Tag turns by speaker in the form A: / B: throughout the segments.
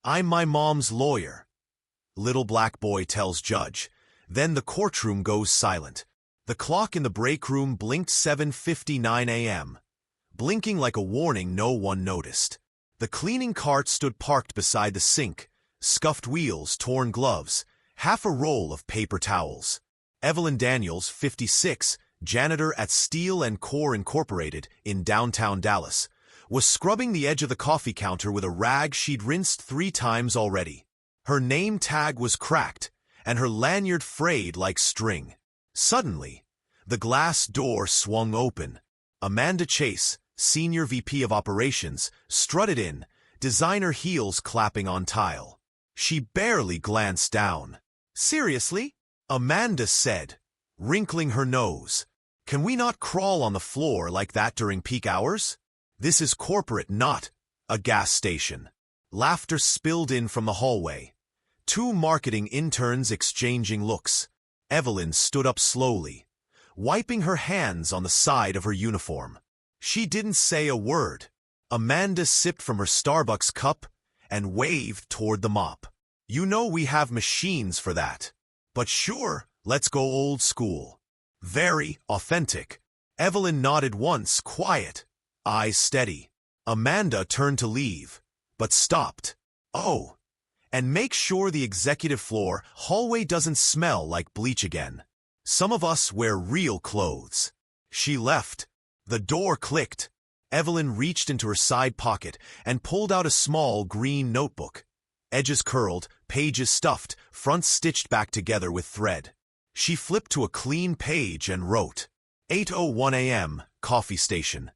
A: I'm my mom's lawyer, little black boy tells judge. Then the courtroom goes silent. The clock in the break room blinked 7:59 a.m. Blinking like a warning no one noticed. The cleaning cart stood parked beside the sink, scuffed wheels, torn gloves, half a roll of paper towels. Evelyn Daniels, 56, janitor at Steel & Core Incorporated in downtown Dallas, was scrubbing the edge of the coffee counter with a rag she'd rinsed 3 times already. Her name tag was cracked, and her lanyard frayed like string. Suddenly, the glass door swung open. Amanda Chase, Senior VP of Operations, strutted in, designer heels clapping on tile. She barely glanced down. "Seriously?" Amanda said, wrinkling her nose. "Can we not crawl on the floor like that during peak hours? This is corporate, not a gas station." Laughter spilled in from the hallway. 2 marketing interns exchanging looks. Evelyn stood up slowly, wiping her hands on the side of her uniform. She didn't say a word. Amanda sipped from her Starbucks cup and waved toward the mop. "You know we have machines for that. But sure, let's go old school. Very authentic." Evelyn nodded once, quiet, eyes steady. Amanda turned to leave, but stopped. "Oh, and make sure the executive floor hallway doesn't smell like bleach again. Some of us wear real clothes." She left. The door clicked. Evelyn reached into her side pocket and pulled out a small green notebook. Edges curled, pages stuffed, fronts stitched back together with thread. She flipped to a clean page and wrote, 8:01 a.m., coffee station.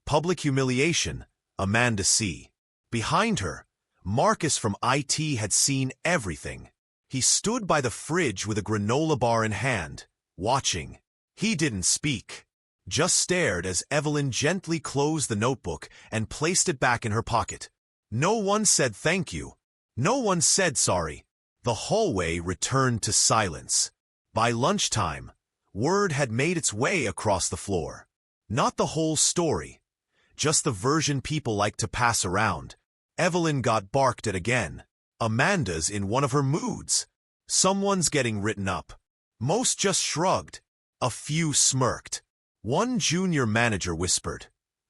A: Public humiliation, Amanda C. Behind her, Marcus from IT had seen everything. He stood by the fridge with a granola bar in hand, watching. He didn't speak, just stared as Evelyn gently closed the notebook and placed it back in her pocket. No one said thank you. No one said sorry. The hallway returned to silence. By lunchtime, word had made its way across the floor. Not the whole story, just the version people like to pass around. Evelyn got barked at again. Amanda's in one of her moods. Someone's getting written up. Most just shrugged. A few smirked. One junior manager whispered,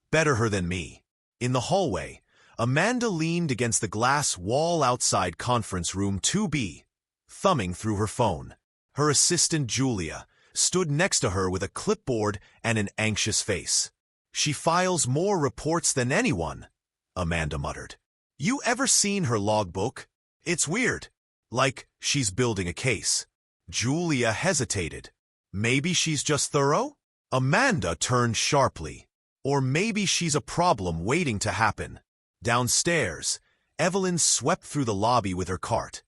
A: "Better her than me." In the hallway, Amanda leaned against the glass wall outside conference room 2B, thumbing through her phone. Her assistant, Julia, stood next to her with a clipboard and an anxious face. "She files more reports than anyone," Amanda muttered. "You ever seen her logbook? It's weird. Like she's building a case." Julia hesitated. "Maybe she's just thorough?" Amanda turned sharply. "Or maybe she's a problem waiting to happen." Downstairs, Evelyn swept through the lobby with her cart,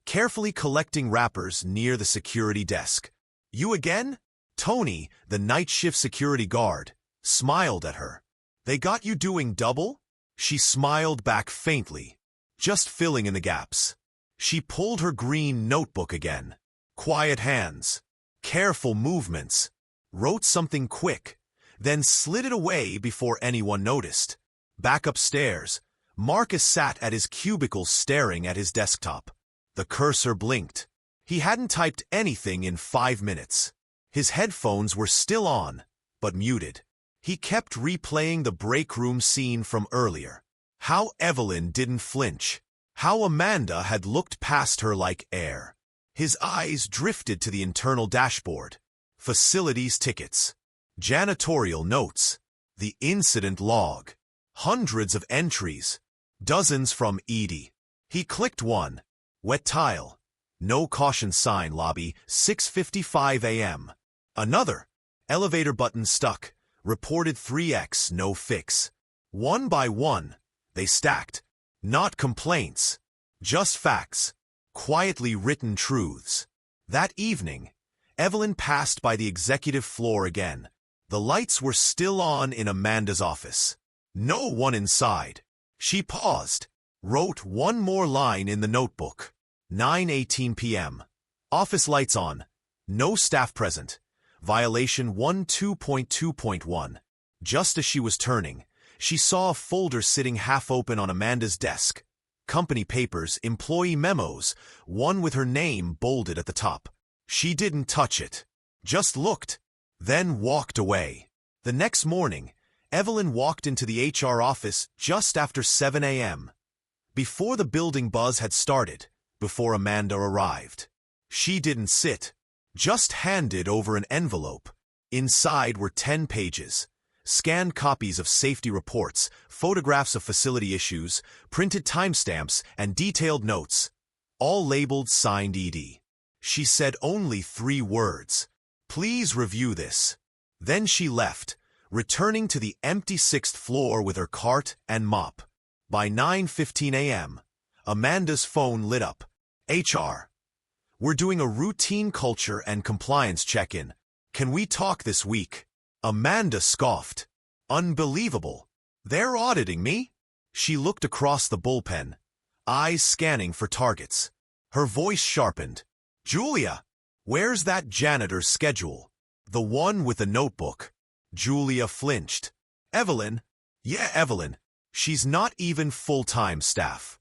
A: carefully collecting wrappers near the security desk. "You again?" Tony, the night shift security guard, smiled at her. "They got you doing double?" She smiled back faintly, just filling in the gaps. She pulled her green notebook again. Quiet hands, careful movements. Wrote something quick, then slid it away before anyone noticed. Back upstairs, Marcus sat at his cubicle staring at his desktop. The cursor blinked. He hadn't typed anything in 5 minutes. His headphones were still on, but muted. He kept replaying the break room scene from earlier. How Evelyn didn't flinch. How Amanda had looked past her like air. His eyes drifted to the internal dashboard. Facilities tickets. Janitorial notes. The incident log. Hundreds of entries. Dozens from Edie. He clicked one. Wet tile. No caution sign, lobby, 6:55 a.m. Another. Elevator button stuck. Reported 3x, no fix. One by one, they stacked. Not complaints. Just facts. Quietly written truths. That evening, Evelyn passed by the executive floor again. The lights were still on in Amanda's office. No one inside. She paused, wrote one more line in the notebook. 9:18 p.m. Office lights on. No staff present. Violation 12.2.1. Just as she was turning, she saw a folder sitting half open on Amanda's desk. company papers, employee memos, one with her name bolded at the top. She didn't touch it. Just looked, then walked away. The next morning, Evelyn walked into the HR office just after 7 a.m. Before the building buzz had started, before Amanda arrived. She didn't sit, just handed over an envelope. Inside were 10 pages. Scanned copies of safety reports, photographs of facility issues, printed timestamps, and detailed notes, all labeled signed ED. She said only 3 words. "Please review this." Then she left, returning to the empty 6th floor with her cart and mop. By 9:15 a.m., Amanda's phone lit up. "HR. We're doing a routine culture and compliance check-in. Can we talk this week?" Amanda scoffed. "Unbelievable. They're auditing me?" She looked across the bullpen, eyes scanning for targets. Her voice sharpened. "Julia, where's that janitor's schedule? The one with the notebook?" Julia flinched. "Evelyn?" "Yeah, Evelyn. She's not even full-time staff.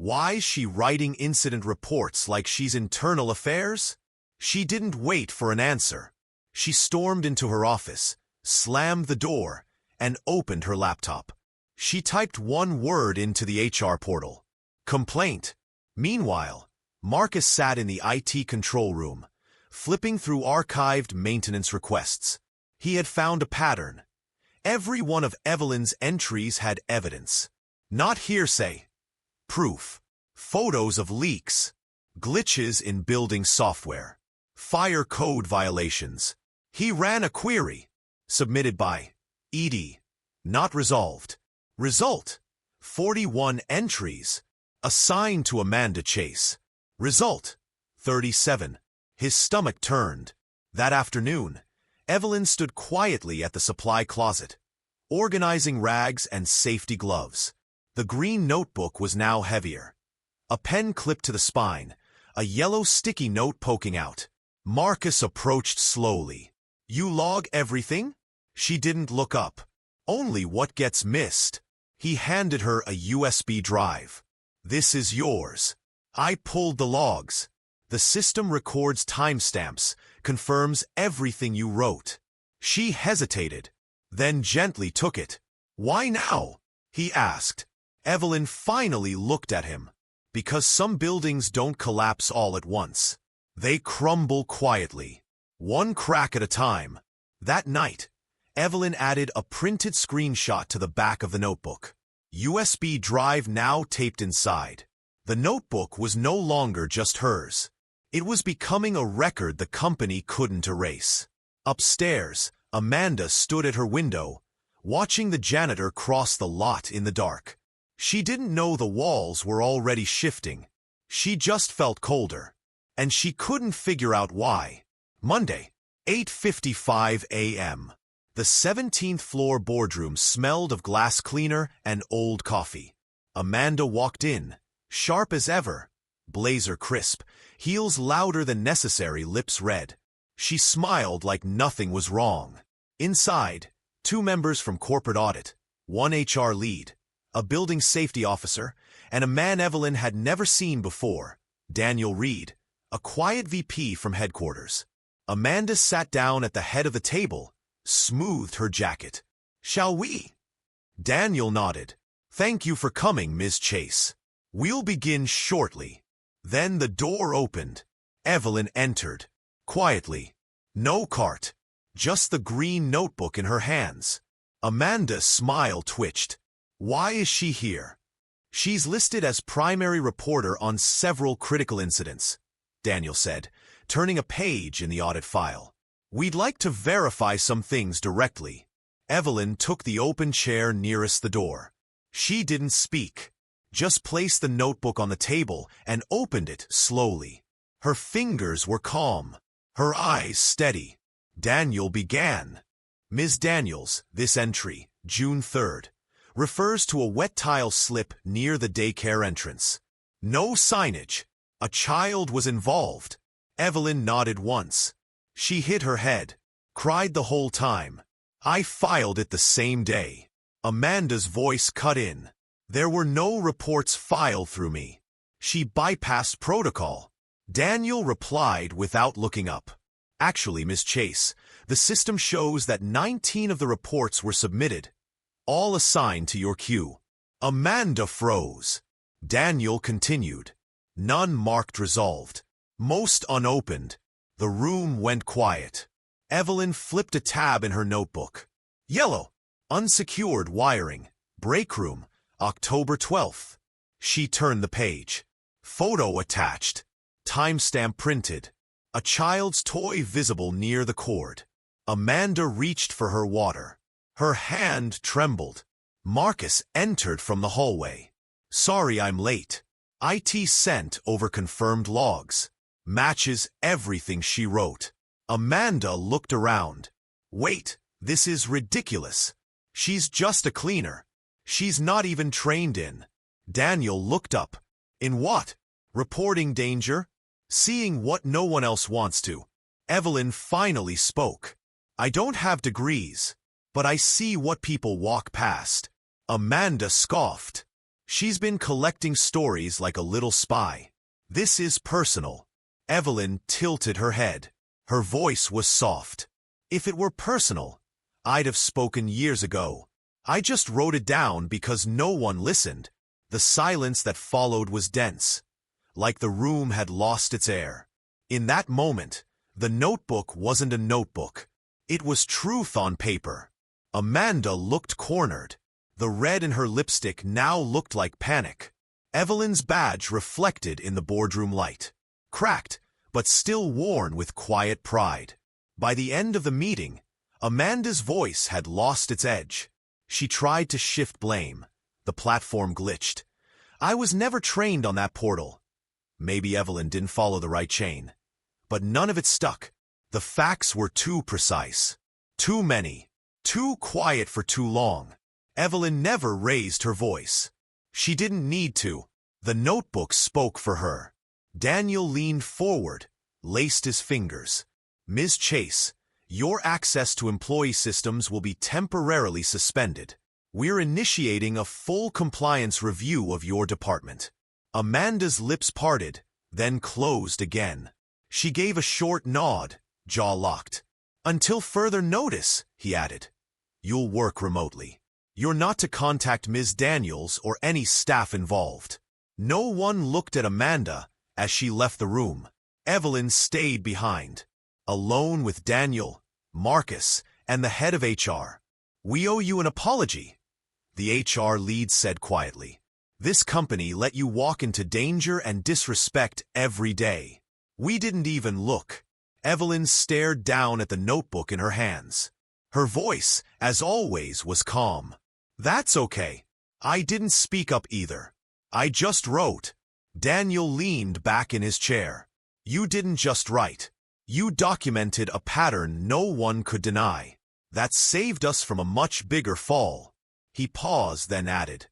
A: Why's she writing incident reports like she's internal affairs?" She didn't wait for an answer. She stormed into her office, slammed the door, and opened her laptop. She typed one word into the HR portal. "Complaint." Meanwhile, Marcus sat in the IT control room, flipping through archived maintenance requests. He had found a pattern. Every one of Evelyn's entries had evidence. Not hearsay. Proof. Photos of leaks. Glitches in building software. Fire code violations. He ran a query. Submitted by ED. Not resolved. Result. 41 entries. Assigned to Amanda Chase. Result. 37. His stomach turned. That afternoon, Evelyn stood quietly at the supply closet, organizing rags and safety gloves. The green notebook was now heavier. A pen clipped to the spine, a yellow sticky note poking out. Marcus approached slowly. "You log everything?" She didn't look up. "Only what gets missed." He handed her a USB drive. "This is yours." I pulled the logs. The system records timestamps, confirms everything you wrote. She hesitated, then gently took it. "Why now?" he asked. Evelyn finally looked at him. "Because some buildings don't collapse all at once. They crumble quietly, one crack at a time." That night, Evelyn added a printed screenshot to the back of the notebook. USB drive now taped inside. The notebook was no longer just hers. It was becoming a record the company couldn't erase. Upstairs, Amanda stood at her window, watching the janitor cross the lot in the dark. She didn't know the walls were already shifting. She just felt colder. And she couldn't figure out why. Monday, 8:55 a.m. The 17th floor boardroom smelled of glass cleaner and old coffee. Amanda walked in, sharp as ever, blazer crisp, heels louder than necessary, lips red. She smiled like nothing was wrong. Inside, 2 members from corporate audit, 1 HR lead, a building safety officer, and a man Evelyn had never seen before, Daniel Reed, a quiet VP from headquarters. Amanda sat down at the head of the table, smoothed her jacket. "Shall we?" Daniel nodded. "Thank you for coming, Ms. Chase. We'll begin shortly." Then the door opened. Evelyn entered. Quietly. No cart. Just the green notebook in her hands. Amanda's smile twitched. "Why is she here?" "She's listed as primary reporter on several critical incidents," Daniel said, turning a page in the audit file. "We'd like to verify some things directly." Evelyn took the open chair nearest the door. She didn't speak, just placed the notebook on the table and opened it slowly. Her fingers were calm, her eyes steady. Daniel began. "Ms. Daniels, this entry, June 3rd, refers to a wet tile slip near the daycare entrance. No signage. A child was involved." Evelyn nodded once. She hit her head, cried the whole time. "I filed it the same day." Amanda's voice cut in. There were no reports filed through me. She bypassed protocol. Daniel replied without looking up. Actually, Ms. Chase, the system shows that 19 of the reports were submitted, all assigned to your queue. Amanda froze. Daniel continued. None marked resolved. Most unopened. The room went quiet. Evelyn flipped a tab in her notebook. Yellow. Unsecured wiring. Break room. October 12th. She turned the page. Photo attached. Timestamp printed. A child's toy visible near the cord. Amanda reached for her water. Her hand trembled. Marcus entered from the hallway. Sorry I'm late. IT sent over confirmed logs. Matches everything she wrote. Amanda looked around. Wait, this is ridiculous. She's just a cleaner. She's not even trained in. Daniel looked up. In what? Reporting danger? Seeing what no one else wants to. Evelyn finally spoke. I don't have degrees, but I see what people walk past. Amanda scoffed. She's been collecting stories like a little spy. This is personal. Evelyn tilted her head. Her voice was soft. If it were personal, I'd have spoken years ago. I just wrote it down because no one listened. The silence that followed was dense, like the room had lost its air. In that moment, the notebook wasn't a notebook. It was truth on paper. Amanda looked cornered. The red in her lipstick now looked like panic. Evelyn's badge reflected in the boardroom light. Cracked, but still worn with quiet pride. By the end of the meeting, Amanda's voice had lost its edge. She tried to shift blame. The platform glitched. I was never trained on that portal. Maybe Evelyn didn't follow the right chain. But none of it stuck. The facts were too precise. Too many. Too quiet for too long. Evelyn never raised her voice. She didn't need to. The notebook spoke for her. Daniel leaned forward, laced his fingers. Ms. Chase, your access to employee systems will be temporarily suspended. We're initiating a full compliance review of your department. Amanda's lips parted, then closed again. She gave a short nod, jaw locked. Until further notice, he added. You'll work remotely. You're not to contact Ms. Daniels or any staff involved. No one looked at Amanda as she left the room. Evelyn stayed behind, alone with Daniel, Marcus, and the head of HR. We owe you an apology, the HR lead said quietly. This company let you walk into danger and disrespect every day. We didn't even look. Evelyn stared down at the notebook in her hands. Her voice, as always, was calm. That's okay. I didn't speak up either. I just wrote. Daniel leaned back in his chair. You didn't just write. You documented a pattern no one could deny. That saved us from a much bigger fall. He paused, then added.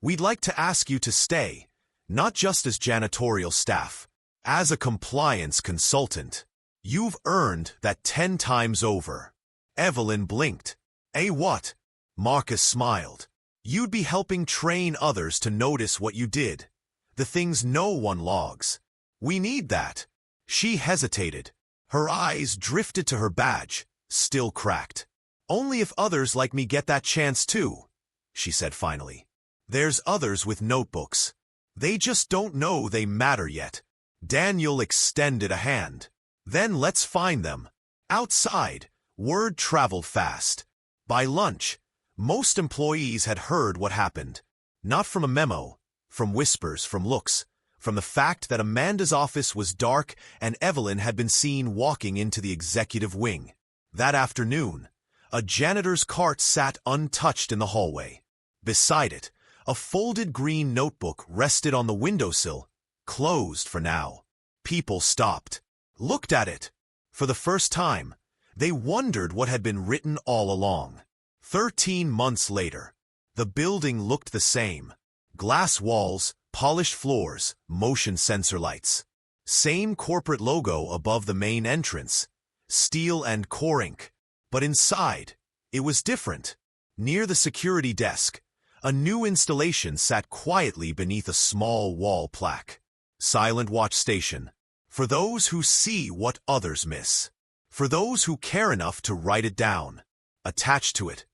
A: We'd like to ask you to stay, not just as janitorial staff, as a compliance consultant. You've earned that 10 times over. Evelyn blinked. What? Marcus smiled. You'd be helping train others to notice what you did. The things no one logs. We need that. She hesitated. Her eyes drifted to her badge, still cracked. Only if others like me get that chance too, she said finally. There's others with notebooks. They just don't know they matter yet. Daniel extended a hand. Then let's find them. Outside, word traveled fast. By lunch, most employees had heard what happened. Not from a memo, from whispers, from looks, from the fact that Amanda's office was dark and Evelyn had been seen walking into the executive wing. That afternoon, a janitor's cart sat untouched in the hallway. Beside it, a folded green notebook rested on the windowsill, closed for now. People stopped, looked at it. For the first time, they wondered what had been written all along. 13 months later, the building looked the same. Glass walls, polished floors, motion sensor lights. Same corporate logo above the main entrance, steel and core ink. But inside, it was different. Near the security desk, A new installation sat quietly beneath a small wall plaque. Silent Watch Station. For those who see what others miss. For those who care enough to write it down. Attached to it,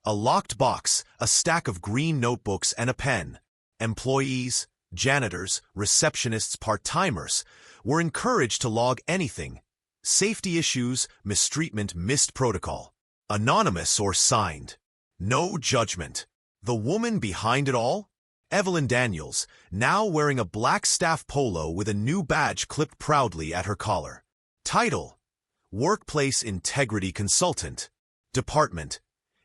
A: a locked box, a stack of green notebooks and a pen. Employees, janitors, receptionists, part-timers were encouraged to log anything. Safety issues, mistreatment, missed protocol. Anonymous or signed. No judgment. The woman behind it all? Evelyn Daniels, now wearing a black staff polo with a new badge clipped proudly at her collar. Title: Workplace Integrity Consultant. Department: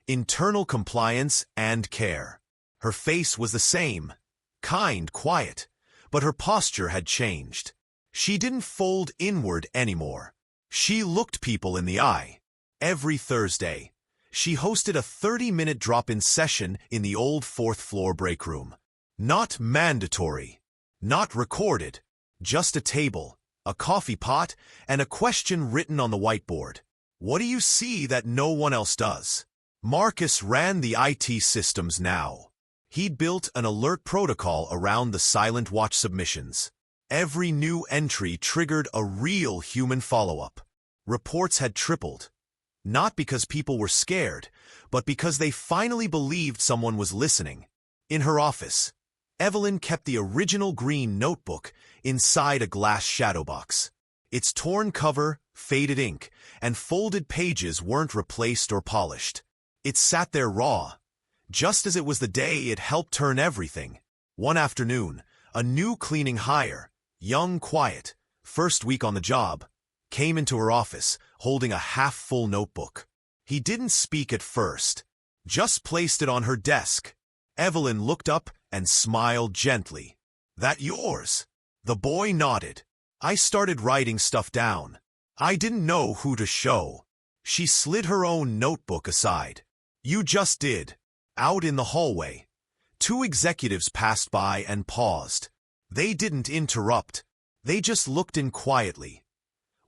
A: Internal Compliance and Care. Her face was the same, kind, quiet, but her posture had changed. She didn't fold inward anymore. She looked people in the eye. Every Thursday, she hosted a 30-minute drop-in session in the old fourth-floor break room. Not mandatory, not recorded, just a table, a coffee pot, and a question written on the whiteboard. What do you see that no one else does? Marcus ran the IT systems now. He'd built an alert protocol around the Silent Watch submissions. Every new entry triggered a real human follow-up. Reports had tripled. Not because people were scared, but because they finally believed someone was listening. In her office, Evelyn kept the original green notebook inside a glass shadow box. Its torn cover, faded ink, and folded pages weren't replaced or polished. It sat there raw, just as it was the day it helped turn everything. One afternoon, a new cleaning hire, young, quiet, first week on the job, came into her office holding a half-full notebook. He didn't speak at first, just placed it on her desk. Evelyn looked up and smiled gently. "That yours?" The boy nodded. "I started writing stuff down. I didn't know who to show." She slid her own notebook aside. "You just did." Out in the hallway, two executives passed by and paused. They didn't interrupt. They just looked in quietly,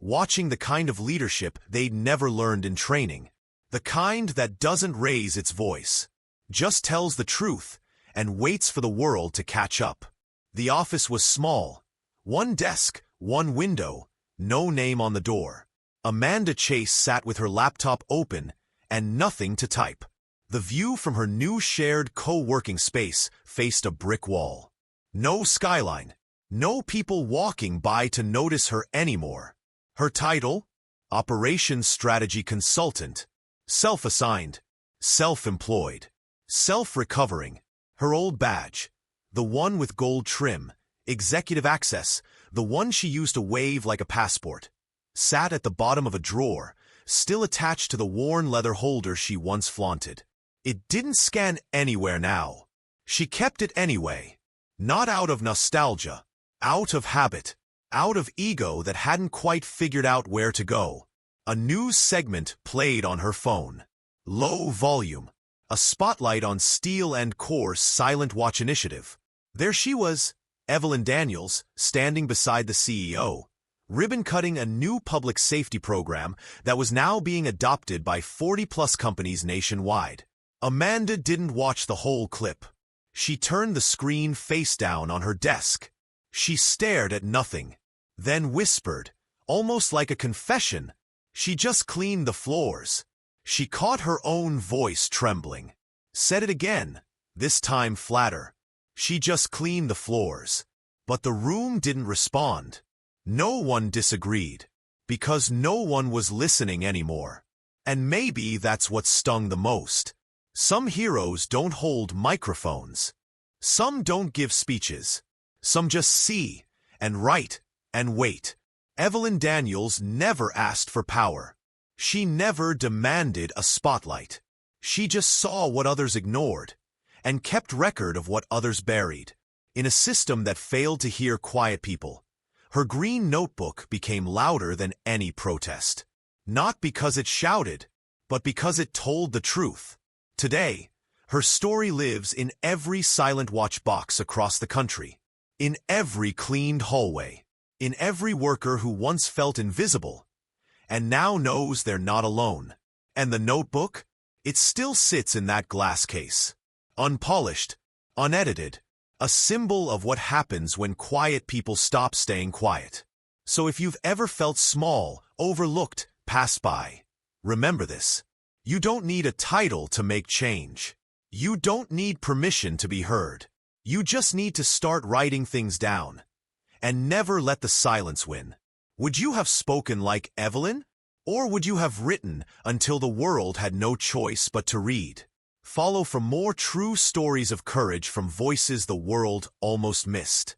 A: watching the kind of leadership they'd never learned in training. The kind that doesn't raise its voice, just tells the truth and waits for the world to catch up. The office was small. One desk, one window, no name on the door. Amanda Chase sat with her laptop open and nothing to type. The view from her new shared co-working space faced a brick wall. No skyline, no people walking by to notice her anymore. Her title? Operations Strategy Consultant. Self-assigned, self-employed, self-recovering. Her old badge, the one with gold trim, executive access, the one she used to wave like a passport, sat at the bottom of a drawer, still attached to the worn leather holder she once flaunted. It didn't scan anywhere now. She kept it anyway. Not out of nostalgia, out of habit, out of ego that hadn't quite figured out where to go. A news segment played on her phone. Low volume. A spotlight on Steel & Core's Silent Watch initiative. There she was, Evelyn Daniels, standing beside the CEO, ribbon-cutting a new public safety program that was now being adopted by 40-plus companies nationwide. Amanda didn't watch the whole clip. She turned the screen face down on her desk. She stared at nothing, then whispered, almost like a confession, "She just cleaned the floors." She caught her own voice trembling. Said it again, this time flatter. "She just cleaned the floors." But the room didn't respond. No one disagreed, because no one was listening anymore. And maybe that's what stung the most. Some heroes don't hold microphones. Some don't give speeches. Some just see, and write, and wait. Evelyn Daniels never asked for power. She never demanded a spotlight. She just saw what others ignored, and kept record of what others buried. In a system that failed to hear quiet people, her green notebook became louder than any protest. Not because it shouted, but because it told the truth. Today, her story lives in every Silent Watch box across the country, in every cleaned hallway, in every worker who once felt invisible, and now knows they're not alone. And the notebook? It still sits in that glass case. unpolished, unedited, a symbol of what happens when quiet people stop staying quiet. So if you've ever felt small, overlooked, passed by, remember this. You don't need a title to make change. You don't need permission to be heard. You just need to start writing things down. And never let the silence win. Would you have spoken like Evelyn? Or would you have written until the world had no choice but to read? Follow for more true stories of courage from voices the world almost missed.